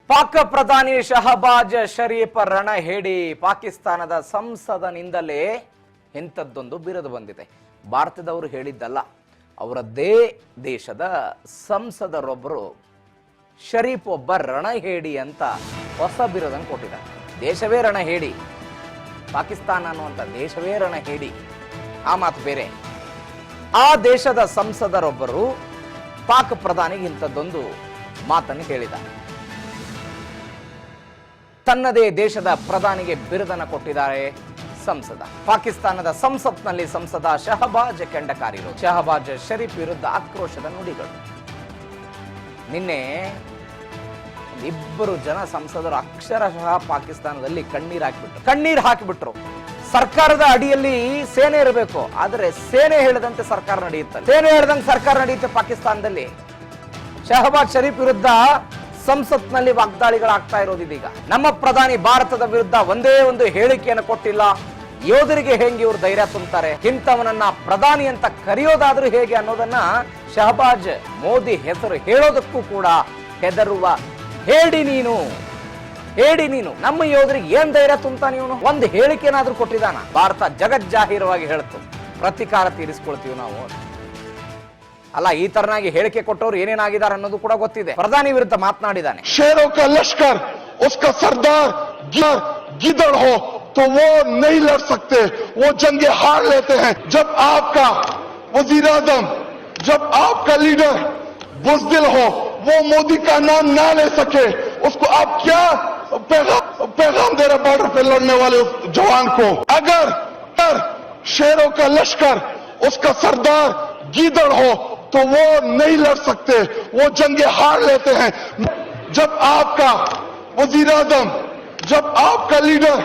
ಪಾಕ್ ಪ್ರಧಾನಿ ಶಹಬಾಜ್ ಶರೀಫ್ ರಣ ಹೇಳಿ ಪಾಕಿಸ್ತಾನದ ಸಂಸದನಿಂದಲೇ ಇಂಥದ್ದೊಂದು ಬಿರುದು ಬಂದಿದೆ. ಭಾರತದವರು ಹೇಳಿದ್ದಲ್ಲ, ಅವರದ್ದೇ ದೇಶದ ಸಂಸದರೊಬ್ಬರು ಶರೀಫ್ ಒಬ್ಬ ರಣಹೇಡಿ ಅಂತ ಹೊಸ ಬಿರುದನ್ನು ಕೊಟ್ಟಿದ್ದಾರೆ. ದೇಶವೇ ರಣಹೇಡಿ, ಪಾಕಿಸ್ತಾನ ಅನ್ನುವಂಥ ದೇಶವೇ ರಣಹೇಡಿ, ಆ ಮಾತು ಬೇರೆ. ಆ ದೇಶದ ಸಂಸದರೊಬ್ಬರು ಪಾಕ್ ಪ್ರಧಾನಿಗೆ ಇಂಥದ್ದೊಂದು ಮಾತನ್ನು ಹೇಳಿದ್ದಾರೆ. ತನ್ನದೇ ದೇಶದ ಪ್ರಧಾನಿಗೆ ಬಿರುದನ್ನು ಕೊಟ್ಟಿದ್ದಾರೆ ಸಂಸದ. ಪಾಕಿಸ್ತಾನದ ಸಂಸತ್ನಲ್ಲಿ ಸಂಸದ ಶಹಬಾಜ್ ಕೆಂಡಕಾರಿರು. ಶಹಬಾಜ್ ಶರೀಫ್ ವಿರುದ್ಧ ಆಕ್ರೋಶದ ನುಡಿಗಳು. ನಿನ್ನೆ ಇಬ್ಬರು ಜನ ಸಂಸದರು ಅಕ್ಷರಶಃ ಪಾಕಿಸ್ತಾನದಲ್ಲಿ ಕಣ್ಣೀರು ಹಾಕಿಬಿಟ್ರು. ಸರ್ಕಾರದ ಅಡಿಯಲ್ಲಿ ಸೇನೆ ಇರಬೇಕು, ಆದರೆ ಸೇನೆ ಹೇಳಿದಂತೆ ಸರ್ಕಾರ ನಡೆಯುತ್ತೆ. ಸೇನೆ ಹೇಳಿದಂತೆ ಸರ್ಕಾರ ನಡೆಯುತ್ತೆ ಪಾಕಿಸ್ತಾನದಲ್ಲಿ. ಶಹಬಾಜ್ ಶರೀಫ್ ವಿರುದ್ಧ ಸಂಸತ್ನಲ್ಲಿ ವಾಗ್ದಾಳಿಗಳಾಗ್ತಾ ಇರೋದು ಇದೀಗ. ನಮ್ಮ ಪ್ರಧಾನಿ ಭಾರತದ ವಿರುದ್ಧ ಒಂದೇ ಒಂದು ಹೇಳಿಕೆಯನ್ನು ಕೊಟ್ಟಿಲ್ಲ, ಯೋಧರಿಗೆ ಹೆಂಗೆ ಇವರು ಧೈರ್ಯ ತುಂಬುತ್ತಾರೆ, ಇಂಥವನನ್ನ ಪ್ರಧಾನಿ ಅಂತ ಕರೆಯೋದಾದ್ರೂ ಹೇಗೆ ಅನ್ನೋದನ್ನ ಶಹಬಾಜ್ ಮೋದಿ ಹೆಸರು ಹೇಳೋದಕ್ಕೂ ಕೂಡ ಹೆದರುವ ಹೇಳಿ ನೀನು ನಮ್ಮ ಯೋಧರಿಗೆ ಏನ್ ಧೈರ್ಯ ತುಂಬತಾನೆ ಇವನು? ಒಂದು ಹೇಳಿಕೆನಾದ್ರೂ ಕೊಟ್ಟಿದ್ದಾನ? ಭಾರತ ಜಗಜ್ಜಾಹೀರವಾಗಿ ಹೇಳ್ತು, ಪ್ರತಿಕಾರ ತೀರಿಸ್ಕೊಳ್ತೀವಿ ನಾವು ಅಲ್ಲ. ಈ ತರನಾಗಿ ಹೇಳಿಕೆ ಕೊಟ್ಟವರು ಏನೇನಾಗಿದ್ದಾರೆ ಅನ್ನೋದು ಕೂಡ ಗೊತ್ತಿದೆ. ಪ್ರಧಾನಿ ವಿರುದ್ಧ ಮಾತನಾಡಿದ್ದಾನೆ. शेरों का लश्कर, उसका सरदार गिदड़ हो तो वो नहीं लड़ सकते, वो जंगे हार लेते हैं. जब आपका वजीर आजम, जब आपका लीडर बुज़दिल हो, वो मोदी का नाम ना ले सके, उसको आप क्या पैगाम दे रहे बॉर्डर पे लड़ने वाले उस जवान को? अगर शेरों का लश्कर, उसका सरदार गिदड़ हो तो वो नहीं लड़ सकते, वो जंगे हार लेते हैं. जब आपका वजीर आजम, जब आपका लीडर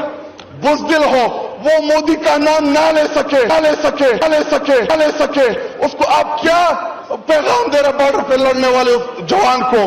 बुज़दिल हो, वो मोदी का नाम ना ले सके, उसको आप क्या पैगाम दे रहे बॉर्डर पे लड़ने वाले उस जवान को?